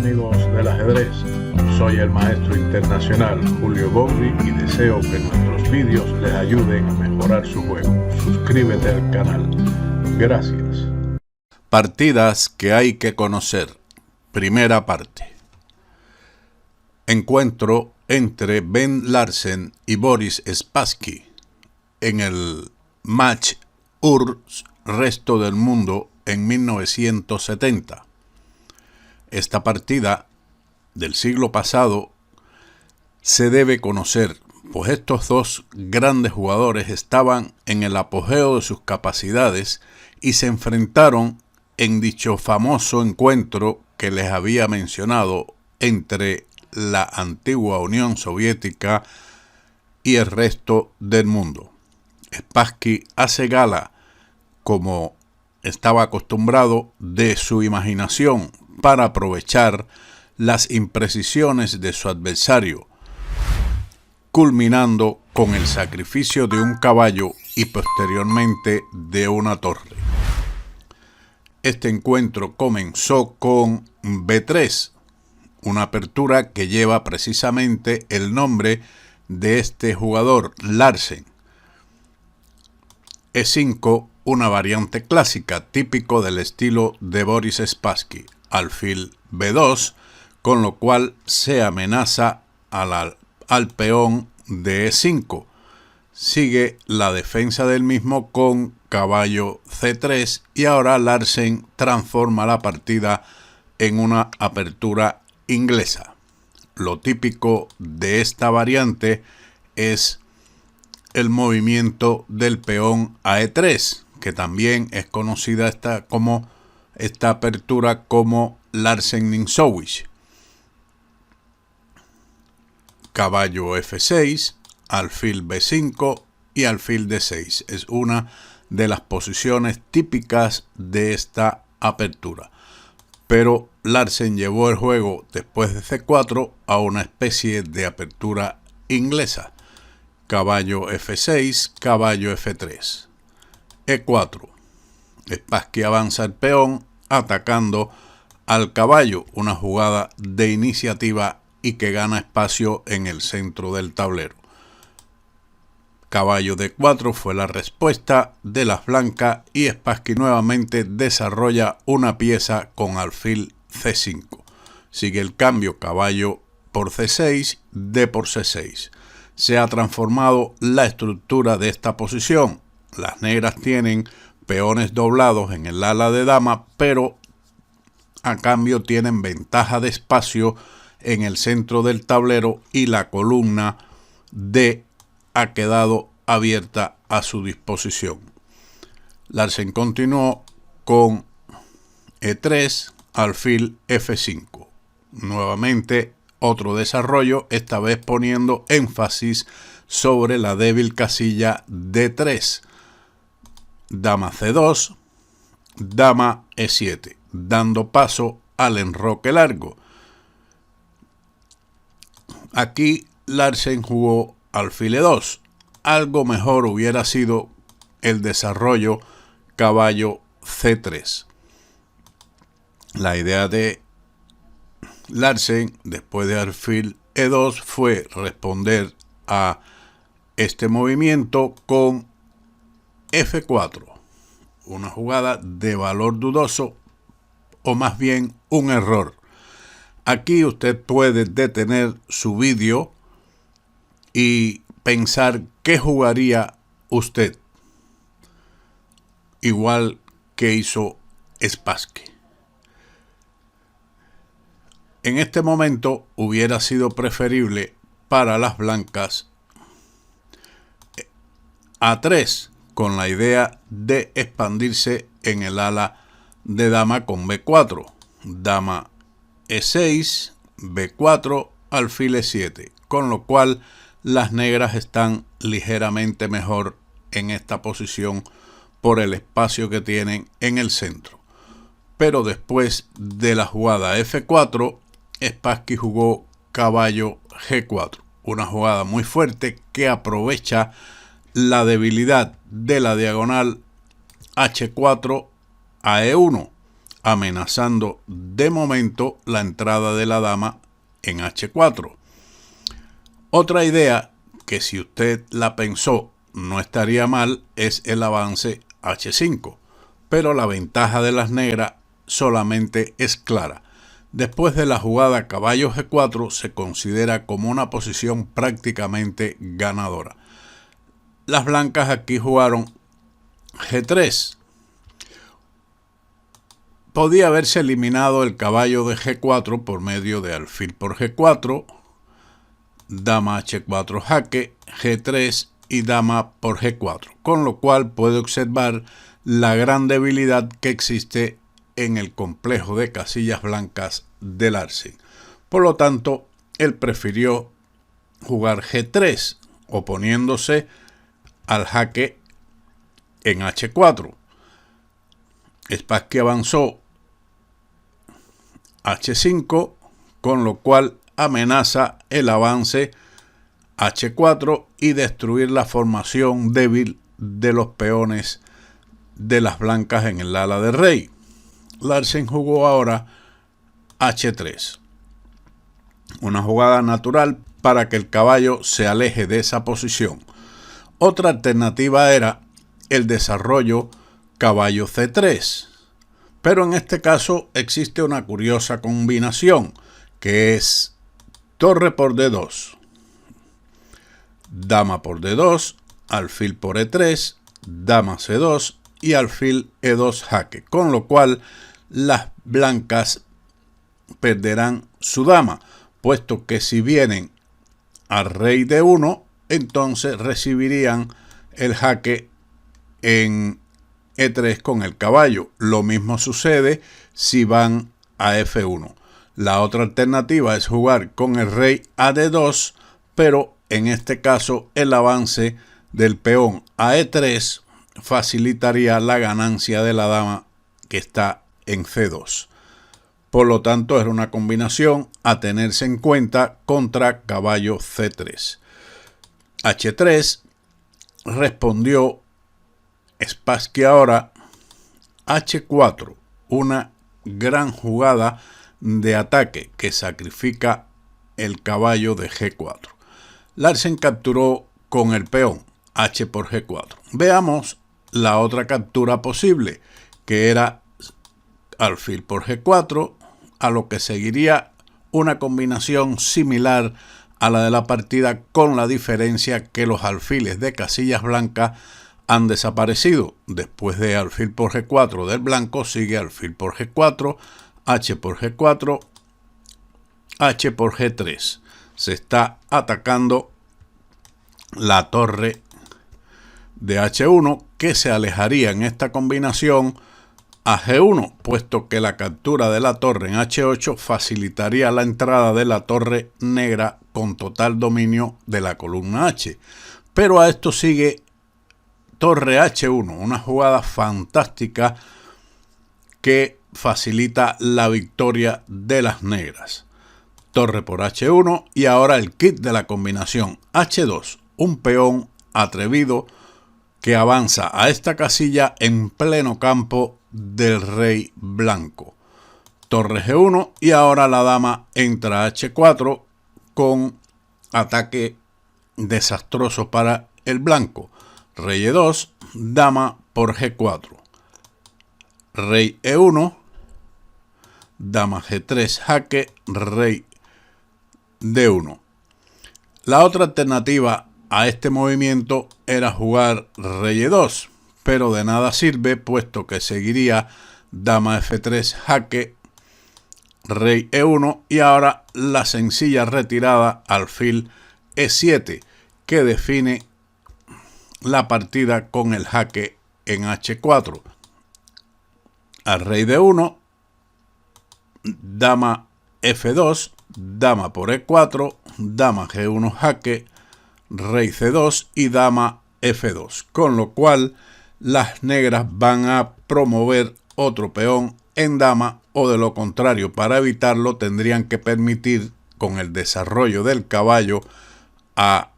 amigos del ajedrez, soy el maestro internacional Julio Bobri y deseo que nuestros vídeos les ayuden a mejorar su juego. Suscríbete al canal. Gracias. Partidas que hay que conocer. Primera parte. Encuentro entre Ben Larsen y Boris Spassky en el match URSS Resto del Mundo en 1970. Esta partida del siglo pasado se debe conocer, pues estos dos grandes jugadores estaban en el apogeo de sus capacidades y se enfrentaron en dicho famoso encuentro que les había mencionado entre la antigua Unión Soviética y el resto del mundo. Spassky hace gala, como estaba acostumbrado, de su imaginación para aprovechar las imprecisiones de su adversario, culminando con el sacrificio de un caballo y posteriormente de una torre. Este encuentro comenzó con B3, una apertura que lleva precisamente el nombre de este jugador, Larsen. E5, una variante clásica típico del estilo de Boris Spassky. Alfil B2, con lo cual se amenaza al peón de E5. Sigue la defensa del mismo con caballo C3 y ahora Larsen transforma la partida en una apertura inglesa. Lo típico de esta variante es el movimiento del peón a E3, que también es conocida esta apertura como Larsen-Nintzowitsch. Caballo F6, alfil B5 y alfil D6. Es una de las posiciones típicas de esta apertura. Pero Larsen llevó el juego después de C4 a una especie de apertura inglesa. Caballo F6, caballo F3. E4. Spassky avanza el peón atacando al caballo, una jugada de iniciativa y que gana espacio en el centro del tablero. Caballo D4 fue la respuesta de las blancas y Spassky nuevamente desarrolla una pieza con alfil C5. Sigue el cambio caballo por C6, D por C6. Se ha transformado la estructura de esta posición. Las negras tienen peones doblados en el ala de dama, pero a cambio tienen ventaja de espacio en el centro del tablero y la columna D ha quedado abierta a su disposición. Larsen continuó con E3, alfil F5. Nuevamente otro desarrollo, esta vez poniendo énfasis sobre la débil casilla D3. Dama C2, dama E7, dando paso al enroque largo. Aquí Larsen jugó alfil E2. Algo mejor hubiera sido el desarrollo caballo C3. La idea de Larsen, después de alfil E2, fue responder a este movimiento con F4, una jugada de valor dudoso o más bien un error. Aquí usted puede detener su vídeo y pensar qué jugaría usted, igual que hizo Spassky. En este momento hubiera sido preferible para las blancas A3, con la idea de expandirse en el ala de dama con B4. Dama E6, B4, alfil E7, con lo cual las negras están ligeramente mejor en esta posición por el espacio que tienen en el centro. Pero después de la jugada F4, Spassky jugó caballo G4, una jugada muy fuerte que aprovecha la debilidad de la diagonal H4 a E1. amenazando de momento la entrada de la dama en H4. Otra idea que, si usted la pensó, no estaría mal, es el avance H5, pero la ventaja de las negras solamente es clara. Después de la jugada caballo G4 se considera como una posición prácticamente ganadora. Las blancas aquí jugaron G3. Podía haberse eliminado el caballo de G4 por medio de alfil por G4, dama H4 jaque, G3 y dama por G4, con lo cual puede observar la gran debilidad que existe en el complejo de casillas blancas de Larsen. Por lo tanto, él prefirió jugar G3, oponiéndose al jaque en H4. Spassky avanzó H5, con lo cual amenaza el avance H4 y destruir la formación débil de los peones de las blancas en el ala de rey. Larsen jugó ahora H3, una jugada natural para que el caballo se aleje de esa posición. Otra alternativa era el desarrollo caballo C3, pero en este caso existe una curiosa combinación, que es torre por D2, dama por D2, alfil por E3, dama C2 y alfil E2 jaque, con lo cual las blancas perderán su dama, puesto que si vienen al rey D1, entonces recibirían el jaque en E3 con el caballo. Lo mismo sucede si van a F1. La otra alternativa es jugar con el rey a D2, pero en este caso el avance del peón a E3 facilitaría la ganancia de la dama que está en C2. Por lo tanto, era una combinación a tenerse en cuenta contra caballo C3. H3 respondió Spassky ahora H4, una gran jugada de ataque que sacrifica el caballo de G4. Larsen capturó con el peón H por G4. Veamos la otra captura posible, que era alfil por G4, a lo que seguiría una combinación similar a la de la partida, con la diferencia que los alfiles de casillas blancas han desaparecido. Después de alfil por G4 del blanco sigue alfil por G4, H por G4, H por G3. Se está atacando la torre de H1, que se alejaría en esta combinación a G1, puesto que la captura de la torre en H8 facilitaría la entrada de la torre negra con total dominio de la columna H. Pero a esto sigue torre H1, una jugada fantástica que facilita la victoria de las negras. Torre por H1 y ahora el kit de la combinación H2, un peón atrevido que avanza a esta casilla en pleno campo del rey blanco. Torre G1 y ahora la dama entra a H4 con ataque desastroso para el blanco. Rey E2, dama por G4. Rey E1, dama G3 jaque, rey D1. La otra alternativa a este movimiento era jugar rey E2, pero de nada sirve, puesto que seguiría dama F3 jaque, rey E1 y ahora la sencilla retirada alfil E7, que define la partida con el jaque en H4. Al rey D1, dama F2, dama por E4, dama G1 jaque, rey C2 y dama F2, con lo cual las negras van a promover otro peón en dama, o de lo contrario, para evitarlo tendrían que permitir con el desarrollo del caballo a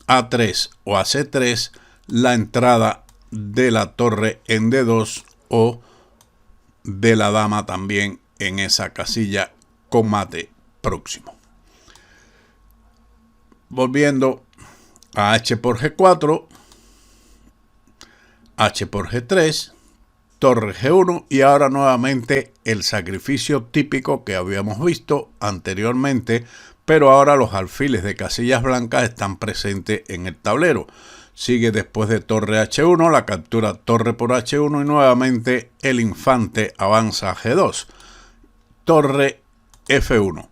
A3 o a C3 la entrada de la torre en D2 o de la dama también en esa casilla con mate próximo. Volviendo a H por G4, H por G3, torre G1 y ahora nuevamente el sacrificio típico que habíamos visto anteriormente, pero ahora los alfiles de casillas blancas están presentes en el tablero. Sigue después de torre H1 la captura torre por H1 y nuevamente el infante avanza a G2, torre F1.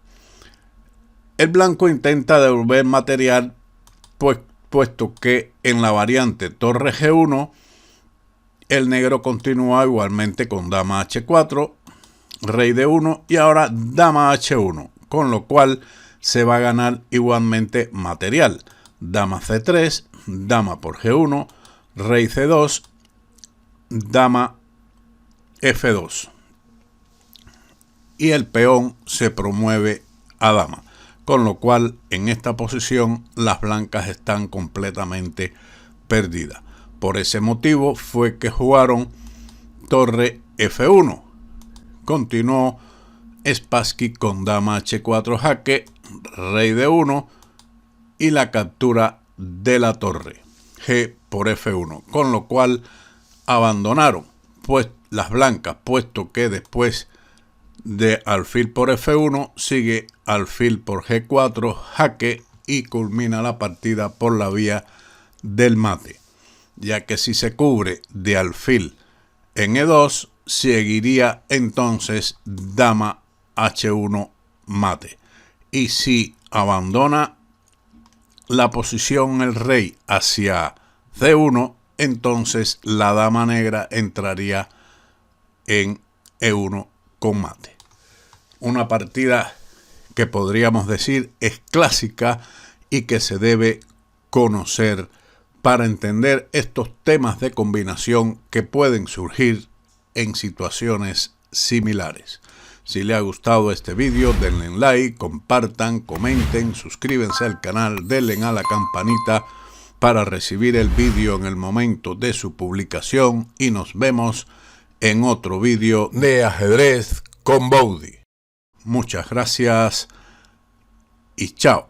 El blanco intenta devolver material puesto que en la variante torre G1 el negro continúa igualmente con dama H4, rey D1 y ahora dama H1, con lo cual se va a ganar igualmente material. Dama C3, dama por G1, rey C2, dama F2. Y el peón se promueve a dama, con lo cual en esta posición las blancas están completamente perdidas. Por ese motivo fue que jugaron torre F1. Continuó Spassky con dama H4 jaque, rey D1 y la captura de la torre G por F1, con lo cual abandonaron pues las blancas, puesto que después de alfil por F1 sigue alfil por G4 jaque y culmina la partida por la vía del mate, ya que si se cubre de alfil en E2 seguiría entonces dama H1 mate, y si abandona la posición el rey hacia C1 entonces la dama negra entraría en E1 con mate. Una partida que podríamos decir es clásica y que se debe conocer para entender estos temas de combinación que pueden surgir en situaciones similares. Si les ha gustado este vídeo, denle like, compartan, comenten, suscríbanse al canal, denle a la campanita para recibir el vídeo en el momento de su publicación y nos vemos en otro vídeo de ajedrez con Bowdy. Muchas gracias y chao.